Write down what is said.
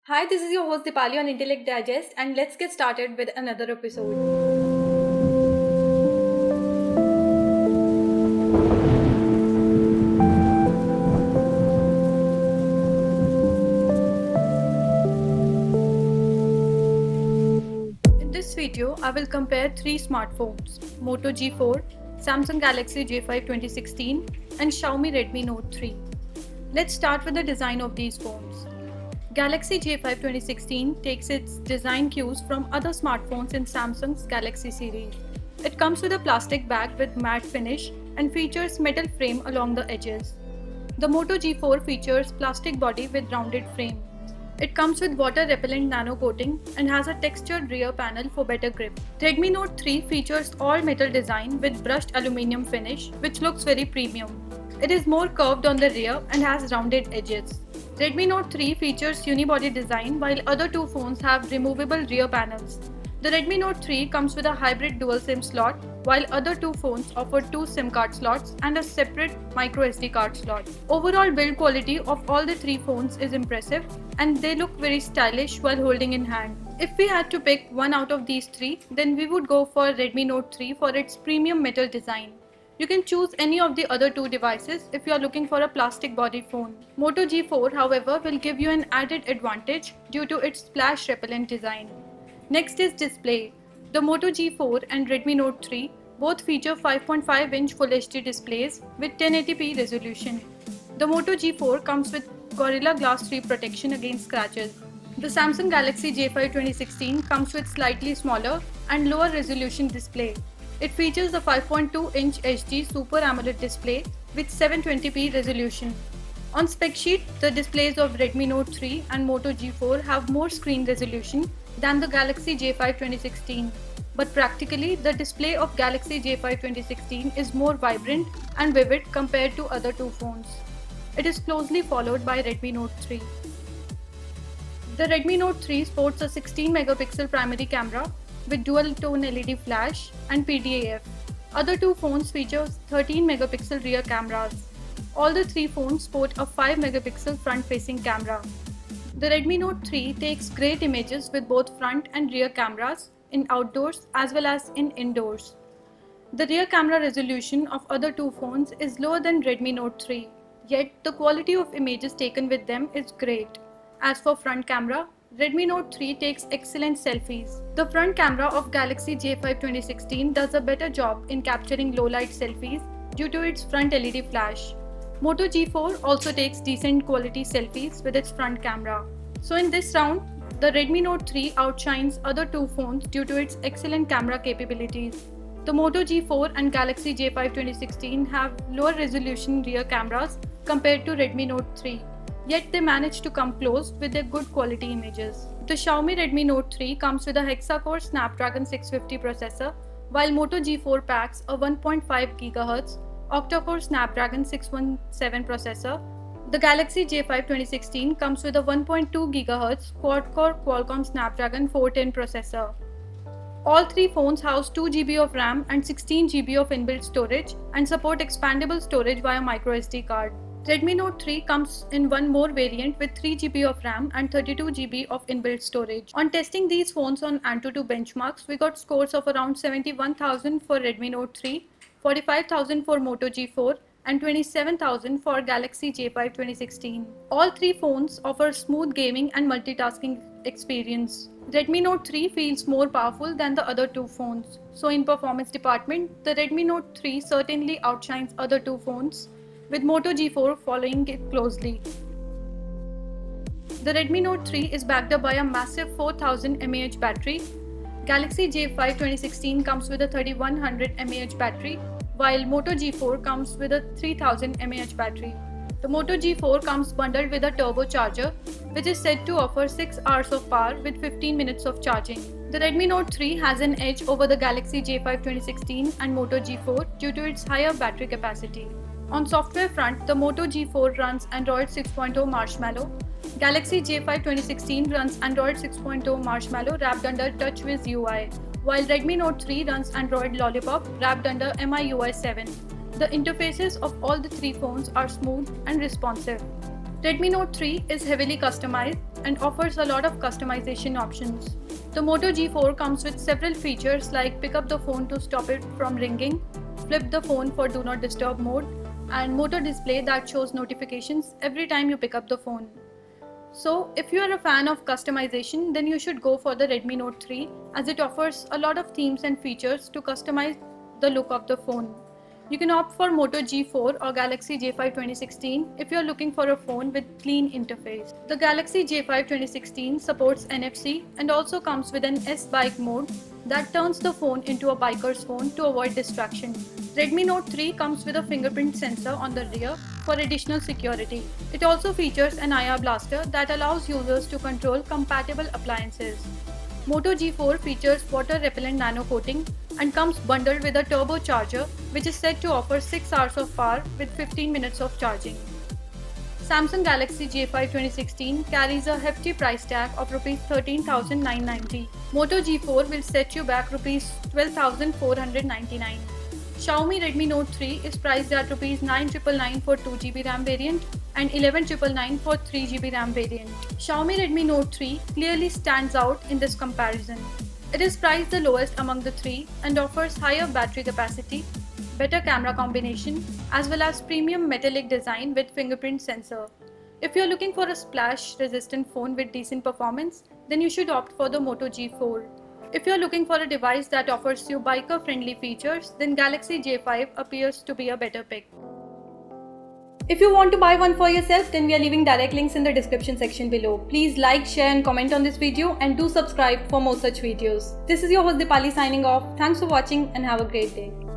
Hi, this is your host Dipali on Intellect Digest, and let's get started with another episode. In this video, I will compare three smartphones: Moto G4, Samsung Galaxy J5 2016, and Xiaomi Redmi Note 3. Let's start with the design of these phones. Galaxy J5 2016 takes its design cues from other smartphones in Samsung's Galaxy series. It comes with a plastic bag with matte finish and features metal frame along the edges. The Moto G4 features plastic body with rounded frame. It comes with water repellent nano coating and has a textured rear panel for better grip. Redmi Note 3 features all metal design with brushed aluminum finish, which looks very premium. It is more curved on the rear and has rounded edges. Redmi Note 3 features unibody design while other two phones have removable rear panels. The Redmi Note 3 comes with a hybrid dual SIM slot, while other two phones offer two SIM card slots and a separate microSD card slot. Overall build quality of all the three phones is impressive and they look very stylish while holding in hand. If we had to pick one out of these three, then we would go for Redmi Note 3 for its premium metal design. You can choose any of the other two devices if you are looking for a plastic body phone. Moto G4, however, will give you an added advantage due to its splash repellent design. Next is display. The Moto G4 and Redmi Note 3 both feature 5.5-inch Full HD displays with 1080p resolution. The Moto G4 comes with Gorilla Glass 3 protection against scratches. The Samsung Galaxy J5 2016 comes with slightly smaller and lower resolution display. It features a 5.2-inch HD Super AMOLED display with 720p resolution. On spec sheet, the displays of Redmi Note 3 and Moto G4 have more screen resolution than the Galaxy J5 2016. But practically, the display of Galaxy J5 2016 is more vibrant and vivid compared to other two phones. It is closely followed by Redmi Note 3. The Redmi Note 3 sports a 16-megapixel primary camera with dual-tone LED flash and PDAF. Other two phones feature 13-megapixel rear cameras. All the three phones sport a 5-megapixel front-facing camera. The Redmi Note 3 takes great images with both front and rear cameras in outdoors as well as in indoors. The rear camera resolution of other two phones is lower than Redmi Note 3, yet the quality of images taken with them is great. As for front camera, Redmi Note 3 takes excellent selfies. The front camera of Galaxy J5 2016 does a better job in capturing low-light selfies due to its front LED flash. Moto G4 also takes decent quality selfies with its front camera. So in this round, the Redmi Note 3 outshines other two phones due to its excellent camera capabilities. The Moto G4 and Galaxy J5 2016 have lower resolution rear cameras compared to Redmi Note 3, yet they manage to come close with their good quality images. The Xiaomi Redmi Note 3 comes with a hexa-core Snapdragon 650 processor, while Moto G4 packs a 1.5 GHz octa-core Snapdragon 617 processor. The Galaxy J5 2016 comes with a 1.2 GHz quad-core Qualcomm Snapdragon 410 processor. All three phones house 2 GB of RAM and 16 GB of inbuilt storage and support expandable storage via microSD card. Redmi Note 3 comes in one more variant with 3 GB of RAM and 32 GB of inbuilt storage. On testing these phones on Antutu benchmarks, we got scores of around 71,000 for Redmi Note 3, 45,000 for Moto G4, and 27,000 for Galaxy J5 2016. All three phones offer smooth gaming and multitasking experience. Redmi Note 3 feels more powerful than the other two phones. So in performance department, the Redmi Note 3 certainly outshines other two phones, with Moto G4 following it closely. The Redmi Note 3 is backed up by a massive 4000 mAh battery. Galaxy J5 2016 comes with a 3100 mAh battery, while Moto G4 comes with a 3000 mAh battery. The Moto G4 comes bundled with a turbocharger, which is said to offer 6 hours of power with 15 minutes of charging. The Redmi Note 3 has an edge over the Galaxy J5 2016 and Moto G4 due to its higher battery capacity. On software front, the Moto G4 runs Android 6.0 Marshmallow. Galaxy J5 2016 runs Android 6.0 Marshmallow wrapped under TouchWiz UI, while Redmi Note 3 runs Android Lollipop wrapped under MIUI 7. The interfaces of all the three phones are smooth and responsive. Redmi Note 3 is heavily customized and offers a lot of customization options. The Moto G4 comes with several features like pick up the phone to stop it from ringing, flip the phone for do not disturb mode, and Moto display that shows notifications every time you pick up the phone. So if you are a fan of customization, then you should go for the Redmi Note 3 as it offers a lot of themes and features to customize the look of the phone. You can opt for Moto G4 or Galaxy J5 2016 if you are looking for a phone with clean interface. The Galaxy J5 2016 supports NFC and also comes with an S-Bike mode that turns the phone into a biker's phone to avoid distraction. Redmi Note 3 comes with a fingerprint sensor on the rear for additional security. It also features an IR blaster that allows users to control compatible appliances. Moto G4 features water-repellent nano coating and comes bundled with a turbocharger which is said to offer 6 hours of power with 15 minutes of charging. Samsung Galaxy J5 2016 carries a hefty price tag of Rs 13,990. Moto G4 will set you back Rs 12,499. Xiaomi Redmi Note 3 is priced at Rs 9,999 for 2GB RAM variant and 11,999 for 3GB RAM variant. Xiaomi Redmi Note 3 clearly stands out in this comparison. It is priced the lowest among the three and offers higher battery capacity, better camera combination, as well as premium metallic design with fingerprint sensor. If you are looking for a splash-resistant phone with decent performance, then you should opt for the Moto G4. If you are looking for a device that offers you biker-friendly features, then Galaxy J5 appears to be a better pick. If you want to buy one for yourself, then we are leaving direct links in the description section below. Please like, share and comment on this video and do subscribe for more such videos. This is your host Dipali signing off. Thanks for watching and have a great day.